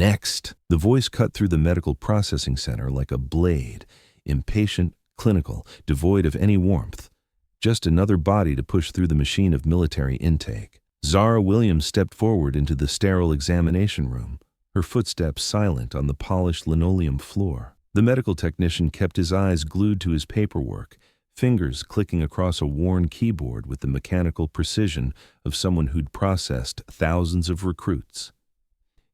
Next, the voice cut through the medical processing center like a blade, impatient, clinical, devoid of any warmth. Just another body to push through the machine of military intake. Zara Williams stepped forward into the sterile examination room, her footsteps silent on the polished linoleum floor. The medical technician kept his eyes glued to his paperwork, fingers clicking across a worn keyboard with the mechanical precision of someone who'd processed thousands of recruits.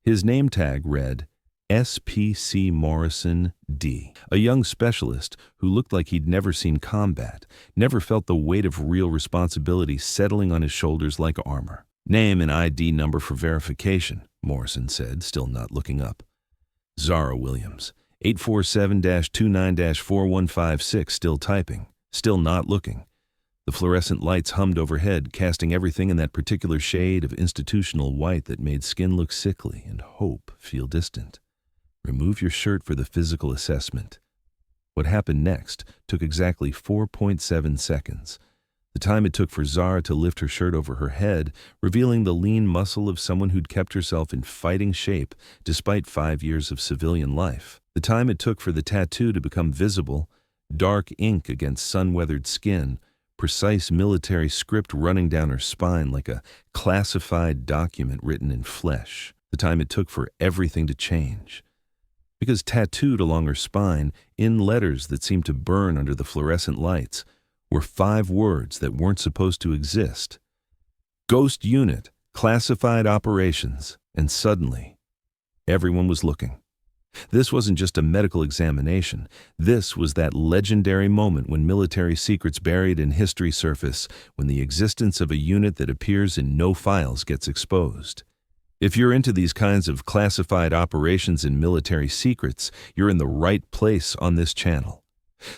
His name tag read, SPC Morrison D., a young specialist who looked like he'd never seen combat, never felt the weight of real responsibility settling on his shoulders like armor. Name and ID number for verification, Morrison said, still not looking up. Zara Williams, 847-29-4156, still typing, still not looking. The fluorescent lights hummed overhead, casting everything in that particular shade of institutional white that made skin look sickly and hope feel distant. Remove your shirt for the physical assessment. What happened next took exactly 4.7 seconds. The time it took for Zara to lift her shirt over her head, revealing the lean muscle of someone who'd kept herself in fighting shape despite 5 years of civilian life. The time it took for the tattoo to become visible, dark ink against sun-weathered skin, precise military script running down her spine like a classified document written in flesh. The time it took for everything to change. Because tattooed along her spine, in letters that seemed to burn under the fluorescent lights, were 5 words that weren't supposed to exist. Ghost Unit, Classified Operations, and suddenly, everyone was looking. This wasn't just a medical examination. This was that legendary moment when military secrets buried in history surface, when the existence of a unit that appears in no files gets exposed. If you're into these kinds of classified operations and military secrets, you're in the right place on this channel.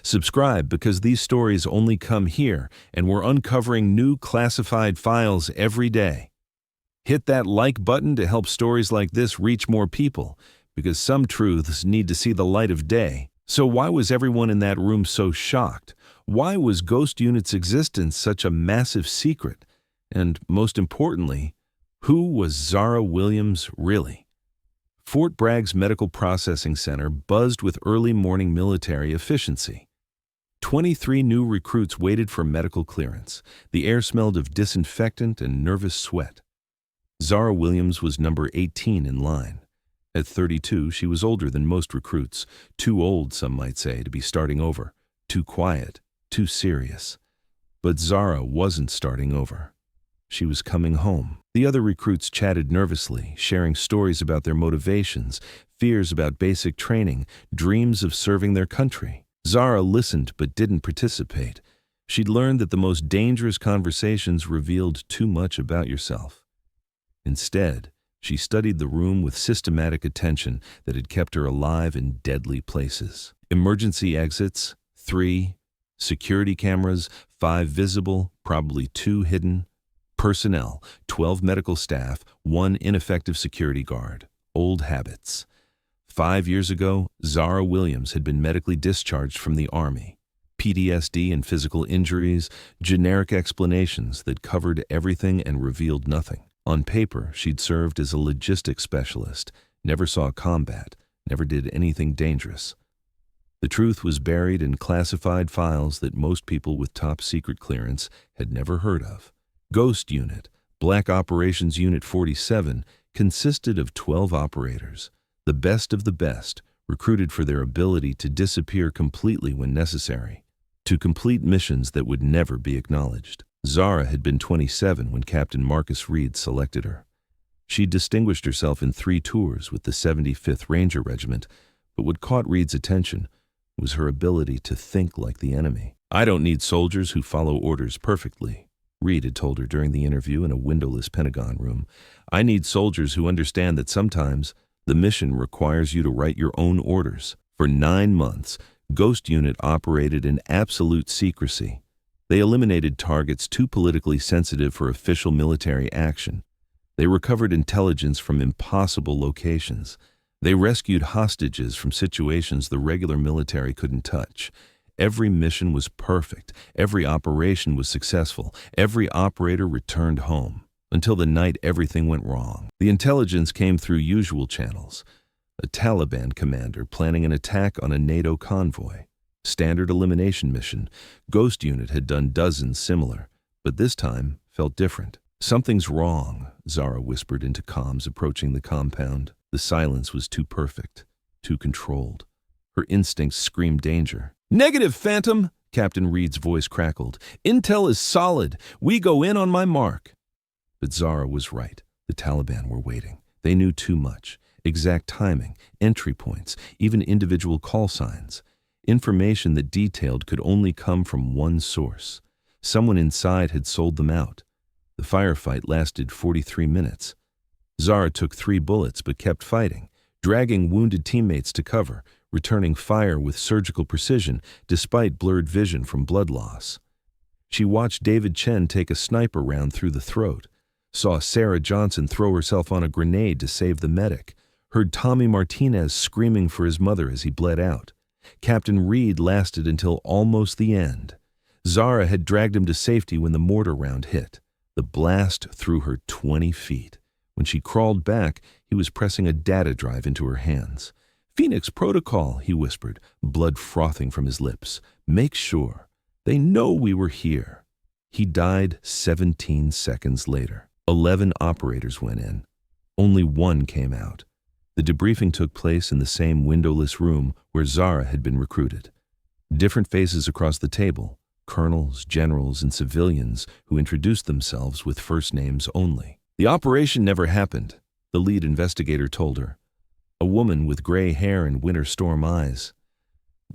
Subscribe because these stories only come here, and we're uncovering new classified files every day. Hit that like button to help stories like this reach more people, because some truths need to see the light of day. So why was everyone in that room so shocked? Why was Ghost Unit's existence such a massive secret? And most importantly, who was Zara Williams really? Fort Bragg's Medical Processing Center buzzed with early morning military efficiency. 23 new recruits waited for medical clearance. The air smelled of disinfectant and nervous sweat. Zara Williams was number 18 in line. At 32, she was older than most recruits, too old, some might say, to be starting over, too quiet, too serious. But Zara wasn't starting over. She was coming home. The other recruits chatted nervously, sharing stories about their motivations, fears about basic training, dreams of serving their country. Zara listened but didn't participate. She'd learned that the most dangerous conversations revealed too much about yourself. Instead, she studied the room with systematic attention that had kept her alive in deadly places. Emergency exits, 3. Security cameras, 5 visible, probably 2 hidden. Personnel, 12 medical staff, 1 ineffective security guard. Old habits. 5 years ago, Zara Williams had been medically discharged from the Army. PTSD and physical injuries, generic explanations that covered everything and revealed nothing. On paper, she'd served as a logistics specialist, never saw combat, never did anything dangerous. The truth was buried in classified files that most people with top secret clearance had never heard of. Ghost Unit, Black Operations Unit 47, consisted of 12 operators, the best of the best, recruited for their ability to disappear completely when necessary, to complete missions that would never be acknowledged. Zara had been 27 when Captain Marcus Reed selected her. She distinguished herself in 3 tours with the 75th Ranger Regiment, but what caught Reed's attention was her ability to think like the enemy. "I don't need soldiers who follow orders perfectly," Reed had told her during the interview in a windowless Pentagon room. "I need soldiers who understand that sometimes the mission requires you to write your own orders." For 9 months, Ghost Unit operated in absolute secrecy. They eliminated targets too politically sensitive for official military action. They recovered intelligence from impossible locations. They rescued hostages from situations the regular military couldn't touch. Every mission was perfect. Every operation was successful. Every operator returned home. until the night everything went wrong. The intelligence came through usual channels. A Taliban commander planning an attack on a NATO convoy. Standard elimination mission. Ghost unit had done dozens similar, but this time felt different. Something's wrong, Zara whispered into comms approaching the compound. The silence was too perfect, too controlled. Her instincts screamed danger. Negative, Phantom, Captain Reed's voice crackled. Intel is solid. We go in on my mark. But Zara was right. The Taliban were waiting. They knew too much. Exact timing, entry points, even individual call signs. Information that detailed could only come from one source. Someone inside had sold them out. The firefight lasted 43 minutes. Zara took 3 bullets but kept fighting, dragging wounded teammates to cover, returning fire with surgical precision despite blurred vision from blood loss. She watched David Chen take a sniper round through the throat, saw Sarah Johnson throw herself on a grenade to save the medic, heard Tommy Martinez screaming for his mother as he bled out. Captain Reed lasted until almost the end. Zara had dragged him to safety when the mortar round hit. The blast threw her 20 feet. When she crawled back, he was pressing a data drive into her hands. Phoenix Protocol, he whispered, blood frothing from his lips. Make sure. They know we were here. He died 17 seconds later. 11 operators went in. Only 1 came out. The debriefing took place in the same windowless room where Zara had been recruited. Different faces across the table, colonels, generals, and civilians who introduced themselves with first names only. The operation never happened, the lead investigator told her. A woman with gray hair and winter storm eyes.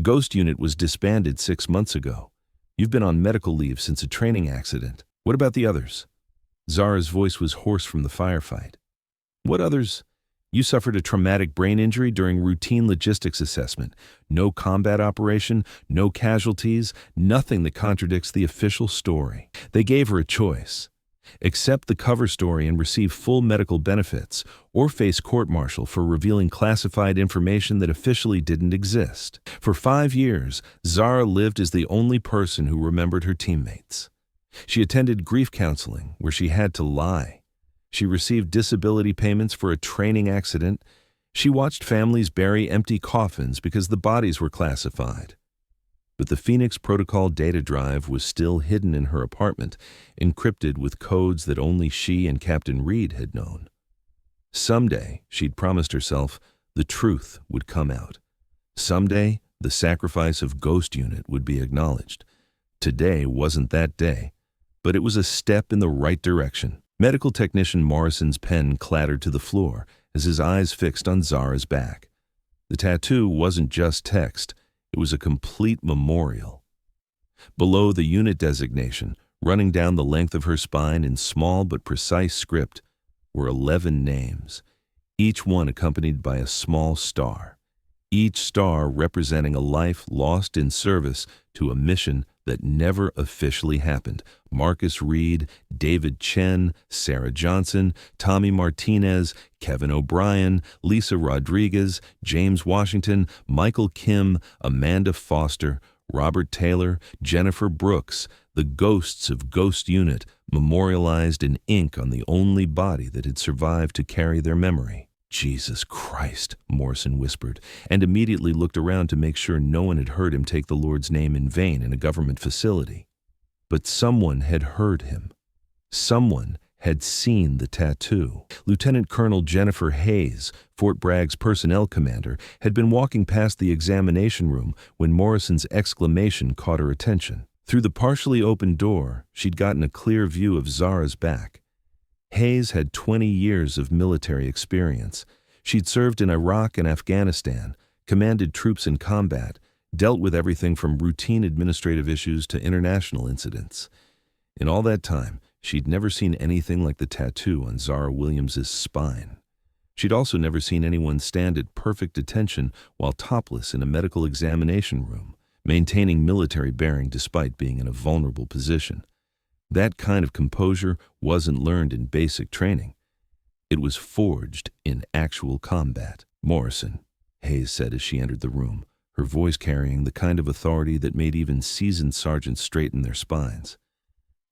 Ghost unit was disbanded 6 months ago. You've been on medical leave since a training accident. What about the others? Zara's voice was hoarse from the firefight. What others? You suffered a traumatic brain injury during routine logistics assessment. No combat operation, no casualties, nothing that contradicts the official story. They gave her a choice. Accept the cover story and receive full medical benefits, or face court-martial for revealing classified information that officially didn't exist. For 5 years, Zara lived as the only person who remembered her teammates. She attended grief counseling, where she had to lie. She received disability payments for a training accident. She watched families bury empty coffins because the bodies were classified. But the Phoenix Protocol data drive was still hidden in her apartment, encrypted with codes that only she and Captain Reed had known. Someday, she'd promised herself, the truth would come out. Someday, the sacrifice of Ghost Unit would be acknowledged. Today wasn't that day, but it was a step in the right direction. Medical technician Morrison's pen clattered to the floor as his eyes fixed on Zara's back. The tattoo wasn't just text, it was a complete memorial. Below the unit designation, running down the length of her spine in small but precise script, were 11 names, each one accompanied by a small star, each star representing a life lost in service to a mission that never officially happened. Marcus Reed, David Chen, Sarah Johnson, Tommy Martinez, Kevin O'Brien, Lisa Rodriguez, James Washington, Michael Kim, Amanda Foster, Robert Taylor, Jennifer Brooks, the ghosts of Ghost Unit, memorialized in ink on the only body that had survived to carry their memory. Jesus Christ, Morrison whispered, and immediately looked around to make sure no one had heard him take the Lord's name in vain in a government facility. But someone had heard him. Someone had seen the tattoo. Lieutenant Colonel Jennifer Hayes, Fort Bragg's personnel commander, had been walking past the examination room when Morrison's exclamation caught her attention. Through the partially opened door, she'd gotten a clear view of Zara's back. Hayes had 20 years of military experience. She'd served in Iraq and Afghanistan, commanded troops in combat, dealt with everything from routine administrative issues to international incidents. In all that time, she'd never seen anything like the tattoo on Zara Williams's spine. She'd also never seen anyone stand at perfect attention while topless in a medical examination room, maintaining military bearing despite being in a vulnerable position. That kind of composure wasn't learned in basic training. It was forged in actual combat. Morrison, Hayes said as she entered the room, her voice carrying the kind of authority that made even seasoned sergeants straighten their spines.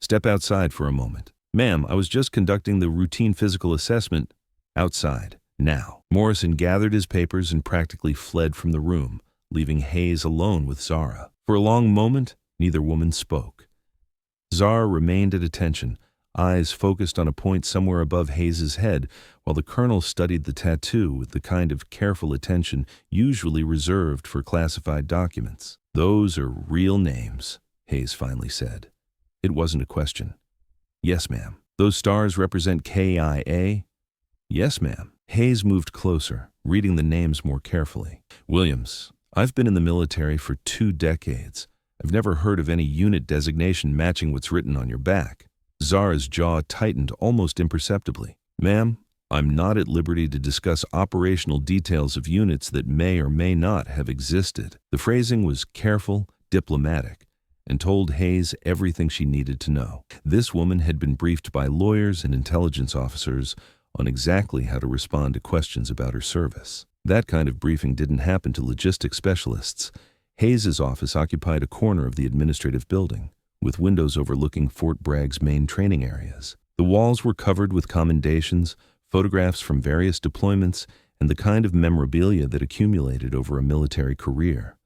Step outside for a moment. Ma'am, I was just conducting the routine physical assessment. Outside. Now. Morrison gathered his papers and practically fled from the room, leaving Hayes alone with Zara. For a long moment, neither woman spoke. Zara remained at attention, eyes focused on a point somewhere above Hayes's head, while the colonel studied the tattoo with the kind of careful attention usually reserved for classified documents. "Those are real names," Hayes finally said. It wasn't a question. "Yes, ma'am." "Those stars represent KIA?" "Yes, ma'am." Hayes moved closer, reading the names more carefully. "Williams, I've been in the military for 2 decades. I've never heard of any unit designation matching what's written on your back." Zara's jaw tightened almost imperceptibly. "Ma'am, I'm not at liberty to discuss operational details of units that may or may not have existed." The phrasing was careful, diplomatic, and told Hayes everything she needed to know. This woman had been briefed by lawyers and intelligence officers on exactly how to respond to questions about her service. That kind of briefing didn't happen to logistics specialists. Hayes's office occupied a corner of the administrative building, with windows overlooking Fort Bragg's main training areas. The walls were covered with commendations, photographs from various deployments, and the kind of memorabilia that accumulated over a military career.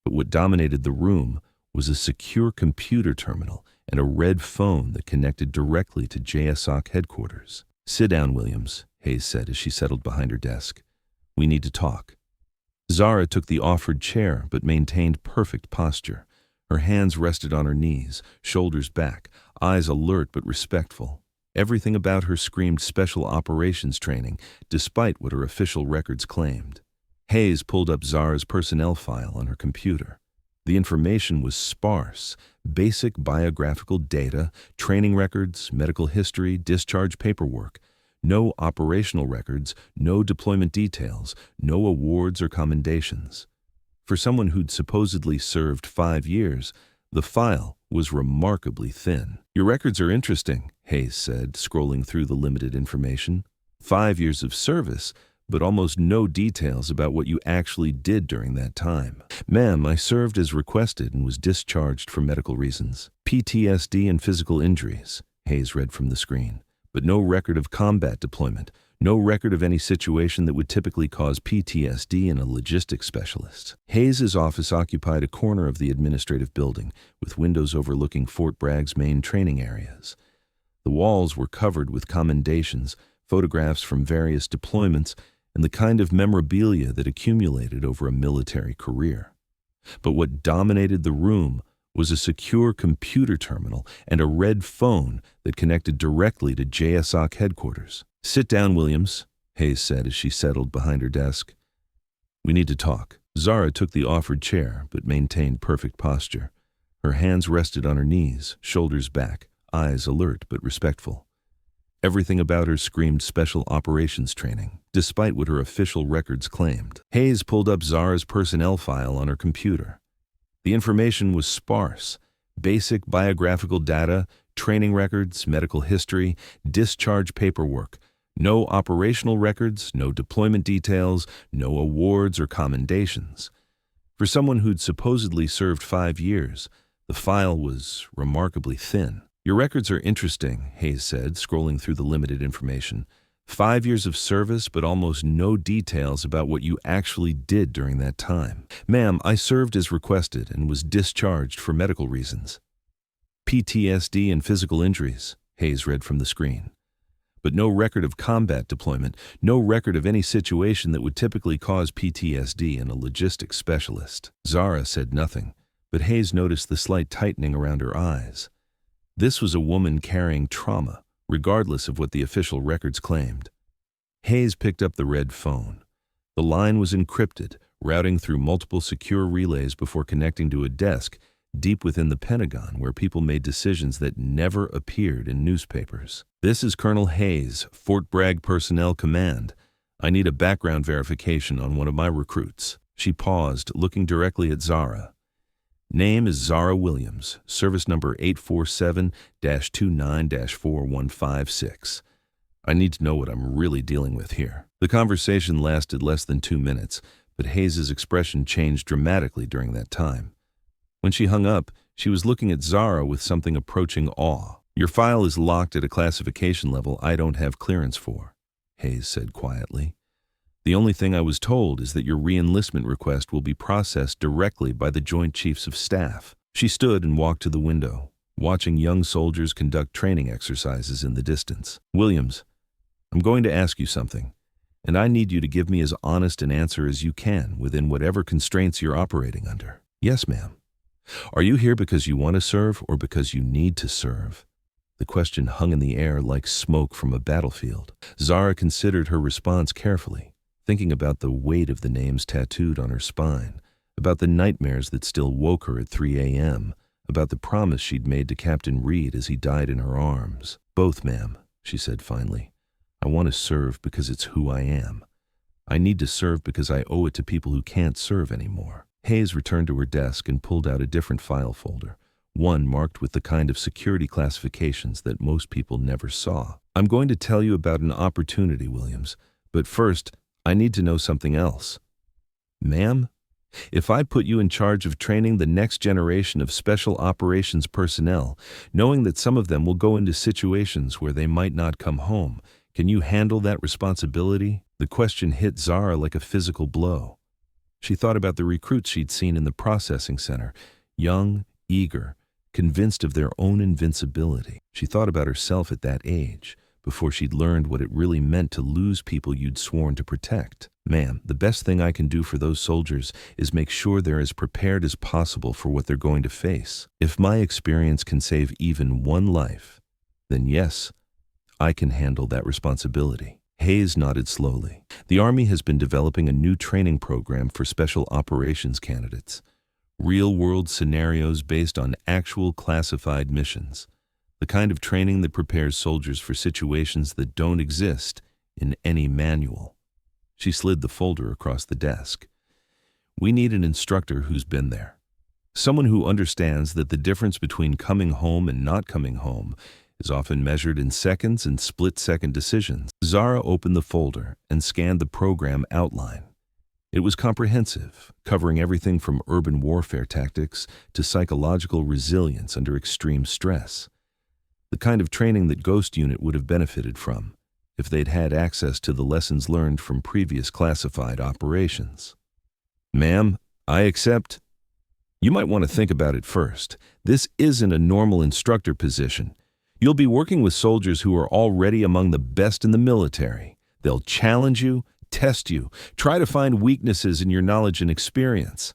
But what dominated the room was a secure computer terminal and a red phone that connected directly to JSOC headquarters. "Sit down, Williams," Hayes said as she settled behind her desk. "We need to talk." Zara took the offered chair but maintained perfect posture. Her hands rested on her knees, shoulders back, eyes alert but respectful. Everything about her screamed special operations training, despite what her official records claimed. Hayes pulled up Zara's personnel file on her computer. The information was sparse: basic biographical data, training records, medical history, discharge paperwork. No operational records, no deployment details, no awards or commendations. For someone who'd supposedly served 5 years, the file was remarkably thin. "Your records are interesting," Hayes said, scrolling through the limited information. 5 years of service, but almost no details about what you actually did during that time. "Ma'am, I served as requested and was discharged for medical reasons. PTSD and physical injuries," Hayes read from the screen, "but no record of combat deployment, no record of any situation that would typically cause PTSD in a logistics specialist." Hayes's office occupied a corner of the administrative building, with windows overlooking Fort Bragg's main training areas. The walls were covered with commendations, photographs from various deployments, and the kind of memorabilia that accumulated over a military career. But what dominated the room was a secure computer terminal and a red phone that connected directly to JSOC headquarters. "Sit down, Williams," Hayes said as she settled behind her desk. "We need to talk." Zara took the offered chair, but maintained perfect posture. Her hands rested on her knees, shoulders back, eyes alert but respectful. Everything about her screamed special operations training, despite what her official records claimed. Hayes pulled up Zara's personnel file on her computer. The information was sparse: basic biographical data, training records, medical history, discharge paperwork. No operational records, no deployment details, no awards or commendations. For someone who'd supposedly served 5 years, the file was remarkably thin. "Your records are interesting," Hayes said, scrolling through the limited information. 5 years of service, but almost no details about what you actually did during that time. "Ma'am, I served as requested and was discharged for medical reasons." "PTSD and physical injuries," Hayes read from the screen. "But no record of combat deployment, no record of any situation that would typically cause PTSD in a logistics specialist." Zara said nothing, but Hayes noticed the slight tightening around her eyes. This was a woman carrying trauma, regardless of what the official records claimed. Hayes picked up the red phone. The line was encrypted, routing through multiple secure relays before connecting to a desk deep within the Pentagon where people made decisions that never appeared in newspapers. "This is Colonel Hayes, Fort Bragg Personnel Command. I need a background verification on one of my recruits." She paused, looking directly at Zara. "Name is Zara Williams, service number 847-29-4156. I need to know what I'm really dealing with here." The conversation lasted less than 2 minutes, but Hayes's expression changed dramatically during that time. When she hung up, she was looking at Zara with something approaching awe. Your file is locked at a classification level I don't have clearance for, Hayes said quietly. The only thing I was told is that your re-enlistment request will be processed directly by the Joint Chiefs of Staff. She stood and walked to the window, watching young soldiers conduct training exercises in the distance. Williams, I'm going to ask you something, and I need you to give me as honest an answer as you can within whatever constraints you're operating under. Yes, ma'am. Are you here because you want to serve or because you need to serve? The question hung in the air like smoke from a battlefield. Zara considered her response carefully, thinking about the weight of the names tattooed on her spine, about the nightmares that still woke her at 3 a.m., about the promise she'd made to Captain Reed as he died in her arms. Both, ma'am, she said finally. I want to serve because it's who I am. I need to serve because I owe it to people who can't serve anymore. Hayes returned to her desk and pulled out a different file folder, one marked with the kind of security classifications that most people never saw. I'm going to tell you about an opportunity, Williams, but first, I need to know something else. Ma'am, if I put you in charge of training the next generation of special operations personnel, knowing that some of them will go into situations where they might not come home, can you handle that responsibility? The question hit Zara like a physical blow. She thought about the recruits she'd seen in the processing center, young, eager, convinced of their own invincibility. She thought about herself at that age, before she'd learned what it really meant to lose people you'd sworn to protect. Ma'am, the best thing I can do for those soldiers is make sure they're as prepared as possible for what they're going to face. If my experience can save even one life, then yes, I can handle that responsibility. Hayes nodded slowly. The Army has been developing a new training program for special operations candidates. Real-world scenarios based on actual classified missions. The kind of training that prepares soldiers for situations that don't exist in any manual. She slid the folder across the desk. We need an instructor who's been there. Someone who understands that the difference between coming home and not coming home is often measured in seconds and split-second decisions. Zara opened the folder and scanned the program outline. It was comprehensive, covering everything from urban warfare tactics to psychological resilience under extreme stress. The kind of training that Ghost Unit would have benefited from if they'd had access to the lessons learned from previous classified operations. Ma'am, I accept. You might want to think about it first. This isn't a normal instructor position. You'll be working with soldiers who are already among the best in the military. They'll challenge you, test you, try to find weaknesses in your knowledge and experience.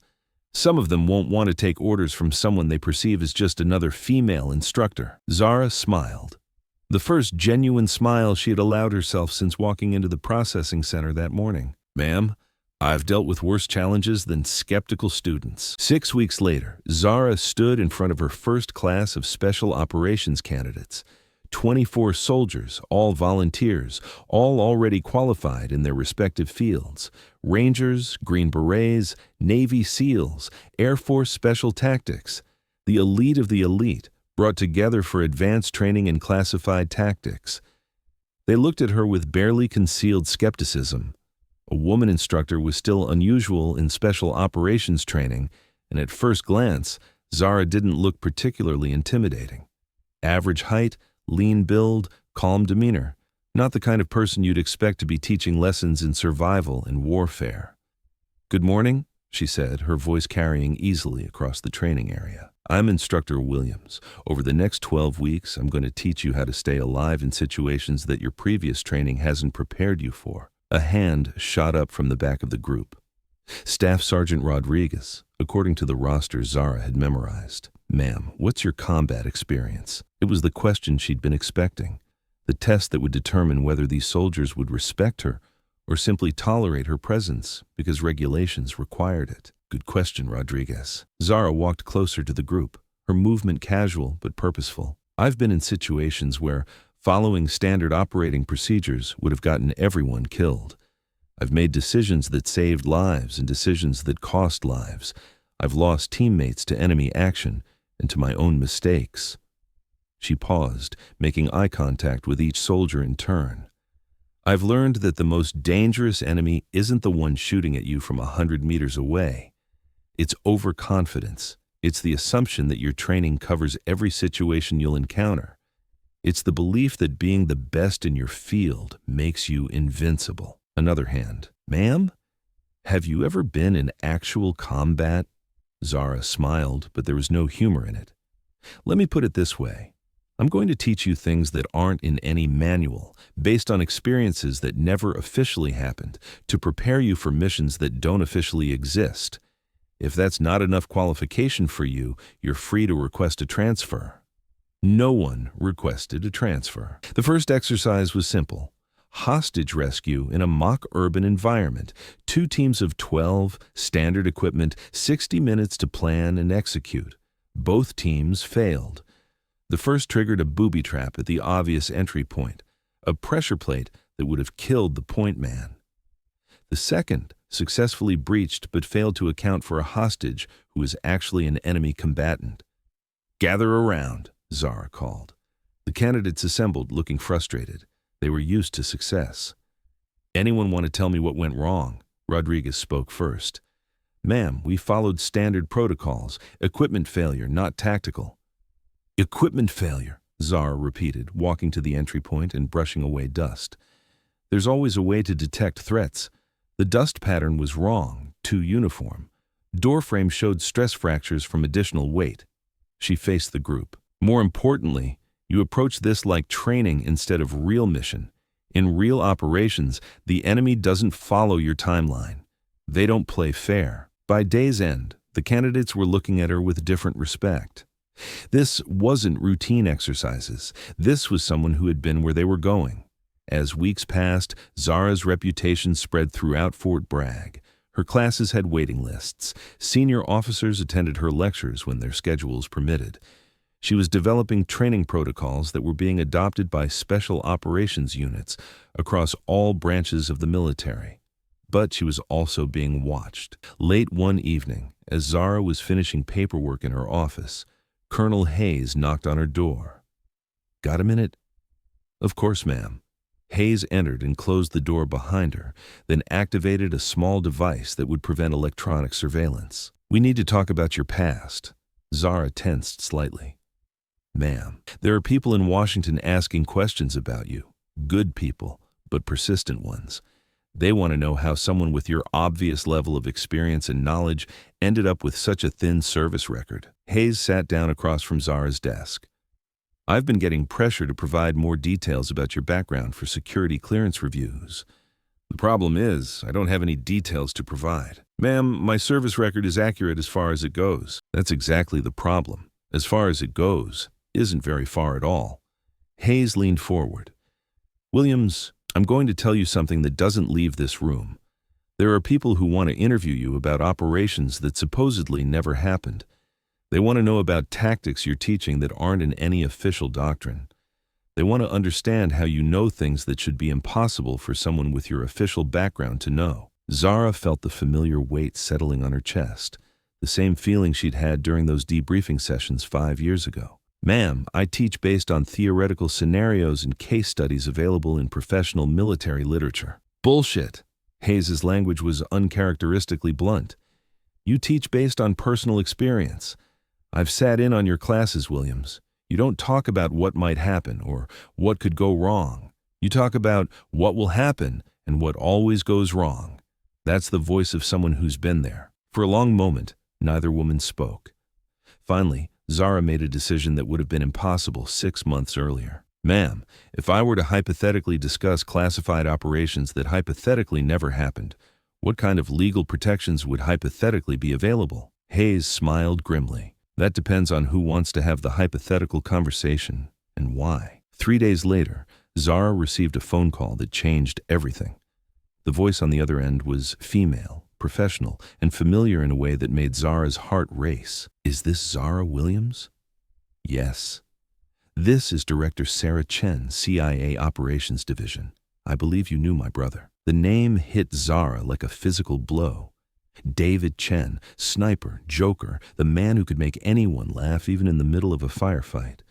Some of them won't want to take orders from someone they perceive as just another female instructor. Zara smiled. The first genuine smile she had allowed herself since walking into the processing center that morning. Ma'am, I've dealt with worse challenges than skeptical students. 6 weeks later, Zara stood in front of her first class of special operations candidates. 24 soldiers, all volunteers, all already qualified in their respective fields. Rangers, Green Berets, Navy SEALs, Air Force Special Tactics. The elite of the elite, brought together for advanced training in classified tactics. They looked at her with barely concealed skepticism. A woman instructor was still unusual in special operations training, and at first glance, Zara didn't look particularly intimidating. Average height, lean build, calm demeanor. Not the kind of person you'd expect to be teaching lessons in survival and warfare. Good morning, she said, her voice carrying easily across the training area. I'm Instructor Williams. Over the next 12 weeks, I'm going to teach you how to stay alive in situations that your previous training hasn't prepared you for. A hand shot up from the back of the group. Staff Sergeant Rodriguez, according to the roster Zara had memorized. Ma'am, what's your combat experience? It was the question she'd been expecting. The test that would determine whether these soldiers would respect her or simply tolerate her presence because regulations required it. Good question, Rodriguez. Zara walked closer to the group, her movement casual but purposeful. I've been in situations where following standard operating procedures would have gotten everyone killed. I've made decisions that saved lives and decisions that cost lives. I've lost teammates to enemy action and to my own mistakes. She paused, making eye contact with each soldier in turn. I've learned that the most dangerous enemy isn't the one shooting at you from 100 meters away. It's overconfidence. It's the assumption that your training covers every situation you'll encounter. It's the belief that being the best in your field makes you invincible. Another hand. Ma'am, have you ever been in actual combat? Zara smiled, but there was no humor in it. Let me put it this way. I'm going to teach you things that aren't in any manual, based on experiences that never officially happened, to prepare you for missions that don't officially exist. If that's not enough qualification for you, you're free to request a transfer. No one requested a transfer. The first exercise was simple. Hostage rescue in a mock urban environment. 2 teams of 12, standard equipment, 60 minutes to plan and execute. Both teams failed. The first triggered a booby trap at the obvious entry point, a pressure plate that would have killed the point man. The second successfully breached but failed to account for a hostage who was actually an enemy combatant. "Gather around," Zara called. The candidates assembled, looking frustrated. They were used to success. "Anyone want to tell me what went wrong?" Rodriguez spoke first. "Ma'am, we followed standard protocols. Equipment failure, not tactical." "Equipment failure," Zara repeated, walking to the entry point and brushing away dust. "There's always a way to detect threats. The dust pattern was wrong, too uniform. Door frame showed stress fractures from additional weight." She faced the group. "More importantly, you approach this like training instead of real mission. In real operations, the enemy doesn't follow your timeline. They don't play fair." By day's end, the candidates were looking at her with different respect. This wasn't routine exercises. This was someone who had been where they were going. As weeks passed, Zara's reputation spread throughout Fort Bragg. Her classes had waiting lists. Senior officers attended her lectures when their schedules permitted. She was developing training protocols that were being adopted by special operations units across all branches of the military. But she was also being watched. Late one evening, as Zara was finishing paperwork in her office, Colonel Hayes knocked on her door. "Got a minute?" "Of course, ma'am." Hayes entered and closed the door behind her, then activated a small device that would prevent electronic surveillance. "We need to talk about your past." Zara tensed slightly. "Ma'am, there are people in Washington asking questions about you. Good people, but persistent ones. They want to know how someone with your obvious level of experience and knowledge ended up with such a thin service record." Hayes sat down across from Zara's desk. "I've been getting pressure to provide more details about your background for security clearance reviews. The problem is, I don't have any details to provide." "Ma'am, my service record is accurate as far as it goes." "That's exactly the problem. As far as it goes isn't very far at all." Hayes leaned forward. "Williams, I'm going to tell you something that doesn't leave this room. There are people who want to interview you about operations that supposedly never happened. They want to know about tactics you're teaching that aren't in any official doctrine. They want to understand how you know things that should be impossible for someone with your official background to know." Zara felt the familiar weight settling on her chest, the same feeling she'd had during those debriefing sessions 5 years ago. "Ma'am, I teach based on theoretical scenarios and case studies available in professional military literature." "Bullshit." Hayes's language was uncharacteristically blunt. "You teach based on personal experience. I've sat in on your classes, Williams. You don't talk about what might happen or what could go wrong. You talk about what will happen and what always goes wrong." That's the voice of someone who's been there. For a long moment, neither woman spoke. Finally, Zara made a decision that would have been impossible 6 months earlier. "Ma'am, if I were to hypothetically discuss classified operations that hypothetically never happened, what kind of legal protections would hypothetically be available?" Hayes smiled grimly. "That depends on who wants to have the hypothetical conversation and why." 3 days later, Zara received a phone call that changed everything. The voice on the other end was female, professional, and familiar in a way that made Zara's heart race. "Is this Zara Williams?" "Yes." "This is Director Sarah Chen, CIA Operations Division. I believe you knew my brother." The name hit Zara like a physical blow. David Chen, sniper, joker, the man who could make anyone laugh even in the middle of a firefight.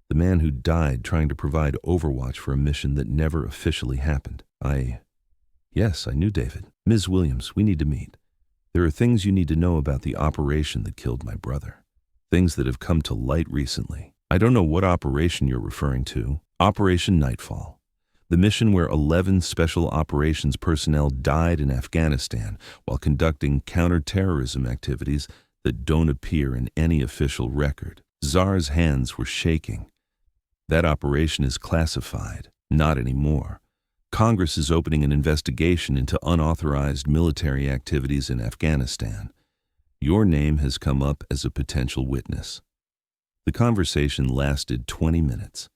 The man who died trying to provide overwatch for a mission that never officially happened. Yes, I knew David. "Ms. Williams, we need to meet. There are things you need to know about the operation that killed my brother. Things that have come to light recently." I don't know what operation you're referring to. Operation Nightfall. The mission where 11 special operations personnel died in Afghanistan while conducting counterterrorism activities that don't appear in any official record. Zara's hands were shaking. That operation is classified. Not anymore. Congress is opening an investigation into unauthorized military activities in Afghanistan. Your name has come up as a potential witness. The conversation lasted 20 minutes.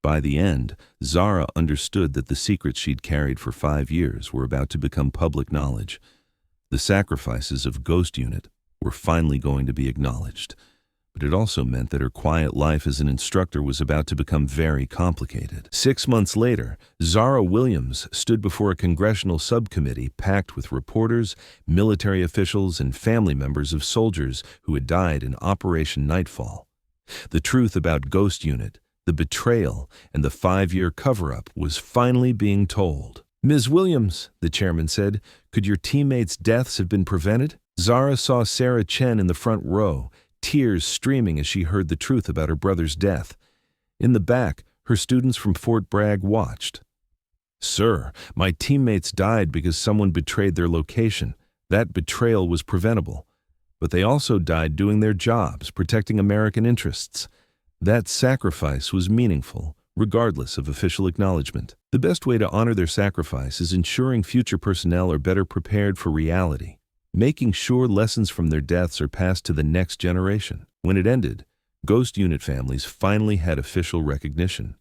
By the end, Zara understood that the secrets she'd carried for 5 years were about to become public knowledge. The sacrifices of Ghost Unit were finally going to be acknowledged. But it also meant that her quiet life as an instructor was about to become very complicated. 6 months later, Zara Williams stood before a congressional subcommittee packed with reporters, military officials, and family members of soldiers who had died in Operation Nightfall. The truth about Ghost Unit, the betrayal, and the 5-year cover-up was finally being told. "Ms. Williams," the chairman said, "could your teammates' deaths have been prevented?" Zara saw Sarah Chen in the front row, tears streaming as she heard the truth about her brother's death. In the back, her students from Fort Bragg watched. "Sir, my teammates died because someone betrayed their location. That betrayal was preventable. But they also died doing their jobs, protecting American interests. That sacrifice was meaningful, regardless of official acknowledgement. The best way to honor their sacrifice is ensuring future personnel are better prepared for reality, making sure lessons from their deaths are passed to the next generation." When it ended, Ghost Unit families finally had official recognition.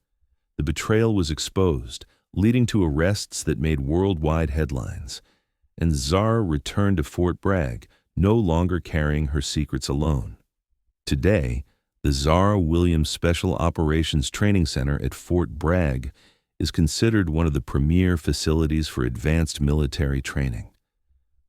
The betrayal was exposed, leading to arrests that made worldwide headlines. And Zara returned to Fort Bragg, no longer carrying her secrets alone. Today, the Zara Williams Special Operations Training Center at Fort Bragg is considered one of the premier facilities for advanced military training.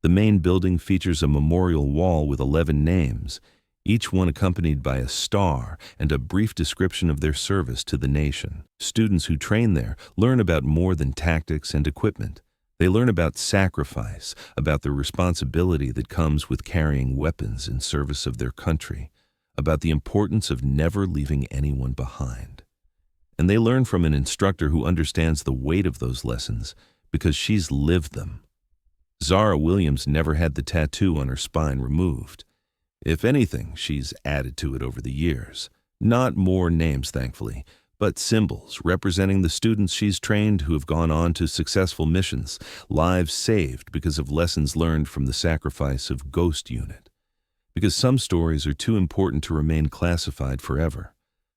The main building features a memorial wall with 11 names, each one accompanied by a star and a brief description of their service to the nation. Students who train there learn about more than tactics and equipment. They learn about sacrifice, about the responsibility that comes with carrying weapons in service of their country, about the importance of never leaving anyone behind. And they learn from an instructor who understands the weight of those lessons because she's lived them. Zara Williams never had the tattoo on her spine removed. If anything, she's added to it over the years. Not more names, thankfully, but symbols representing the students she's trained who have gone on to successful missions, lives saved because of lessons learned from the sacrifice of Ghost Unit. Because some stories are too important to remain classified forever.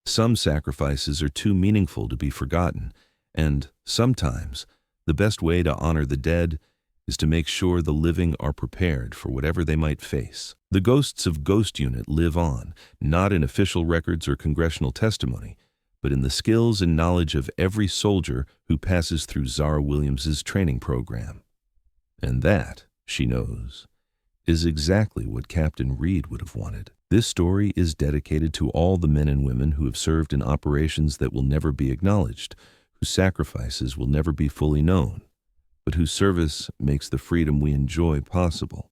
Some sacrifices are too meaningful to be forgotten, and sometimes the best way to honor the dead is to make sure the living are prepared for whatever they might face. The ghosts of Ghost Unit live on, not in official records or congressional testimony, but in the skills and knowledge of every soldier who passes through Zara Williams's training program. And that, she knows, is exactly what Captain Reed would have wanted. This story is dedicated to all the men and women who have served in operations that will never be acknowledged, whose sacrifices will never be fully known, but whose service makes the freedom we enjoy possible.